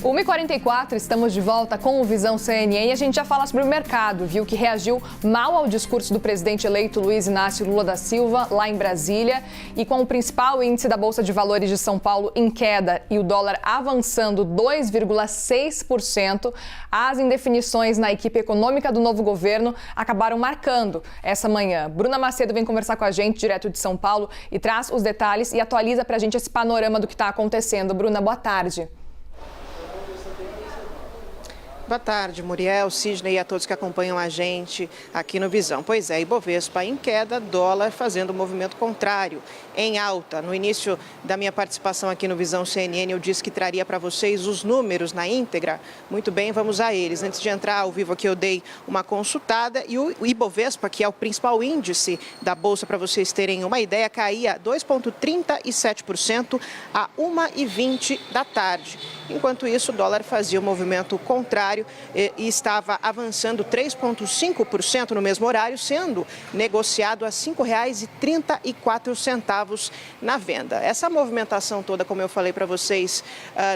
1h44, estamos de volta com o Visão CNN e a gente já fala sobre o mercado, viu? Que reagiu mal ao discurso do presidente eleito Luiz Inácio Lula da Silva, lá em Brasília. E com o principal índice da Bolsa de Valores de São Paulo em queda e o dólar avançando 2,6%, as indefinições na equipe econômica do novo governo acabaram marcando essa manhã. Bruna Macedo vem conversar com a gente, direto de São Paulo, e traz os detalhes e atualiza pra gente esse panorama do que está acontecendo. Bruna, boa tarde. Boa tarde, Muriel, Sidney e a todos que acompanham a gente aqui no Visão. Pois é, Ibovespa em queda, dólar fazendo um movimento contrário, em alta. No início da minha participação aqui no Visão CNN, eu disse que traria para vocês os números na íntegra. Muito bem, vamos a eles. Antes de entrar ao vivo aqui, eu dei uma consultada e o Ibovespa, que é o principal índice da Bolsa, para vocês terem uma ideia, caía 2,37% a 1h20 da tarde. Enquanto isso, o dólar fazia um movimento contrário e estava avançando 3,5% no mesmo horário, sendo negociado a R$ 5,34 na venda. Essa movimentação toda, como eu falei para vocês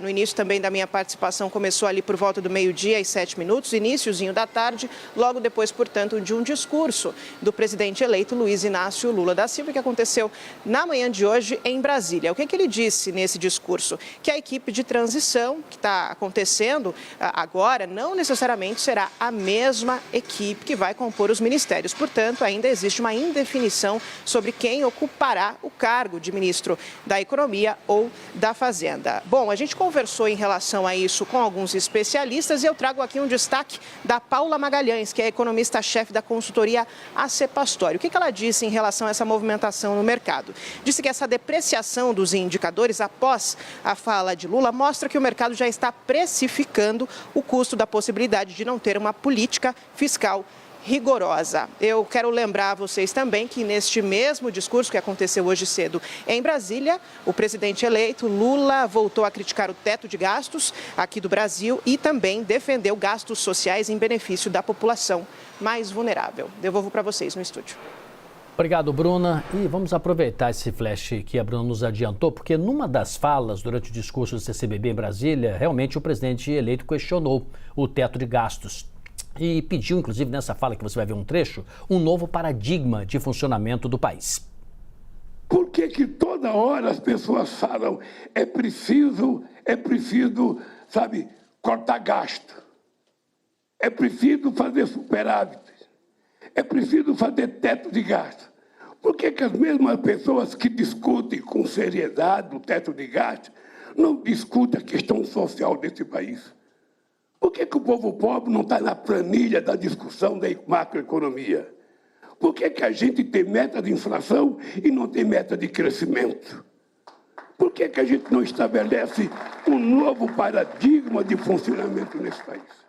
no início também da minha participação, começou ali por volta do 12h07, iniciozinho da tarde, logo depois, portanto, de um discurso do presidente eleito Luiz Inácio Lula da Silva, que aconteceu na manhã de hoje em Brasília. O que ele disse nesse discurso? Que a equipe de transição que está acontecendo agora não necessariamente será a mesma equipe que vai compor os ministérios. Portanto, ainda existe uma indefinição sobre quem ocupará o cargo de ministro da Economia ou da Fazenda. Bom, a gente conversou em relação a isso com alguns especialistas e eu trago aqui um destaque da Paula Magalhães, que é economista-chefe da consultoria AC Pastori. O que ela disse em relação a essa movimentação no mercado? Disse que essa depreciação dos indicadores após a fala de Lula mostra que o mercado já está precificando o custo da possibilidade de não ter uma política fiscal rigorosa. Eu quero lembrar a vocês também que neste mesmo discurso que aconteceu hoje cedo em Brasília, o presidente eleito Lula voltou a criticar o teto de gastos aqui do Brasil e também defendeu gastos sociais em benefício da população mais vulnerável. Devolvo para vocês no estúdio. Obrigado, Bruna. E vamos aproveitar esse flash que a Bruna nos adiantou, porque numa das falas durante o discurso do CCBB em Brasília, realmente o presidente eleito questionou o teto de gastos e pediu, inclusive nessa fala que você vai ver um trecho, um novo paradigma de funcionamento do país. Por que toda hora as pessoas falam é preciso, sabe, cortar gasto, é preciso fazer superávit, é preciso fazer teto de gasto? Por que as mesmas pessoas que discutem com seriedade o teto de gasto não discutem a questão social desse país? Por que o povo pobre não está na planilha da discussão da macroeconomia? Por que a gente tem meta de inflação e não tem meta de crescimento? Por que a gente não estabelece um novo paradigma de funcionamento nesse país?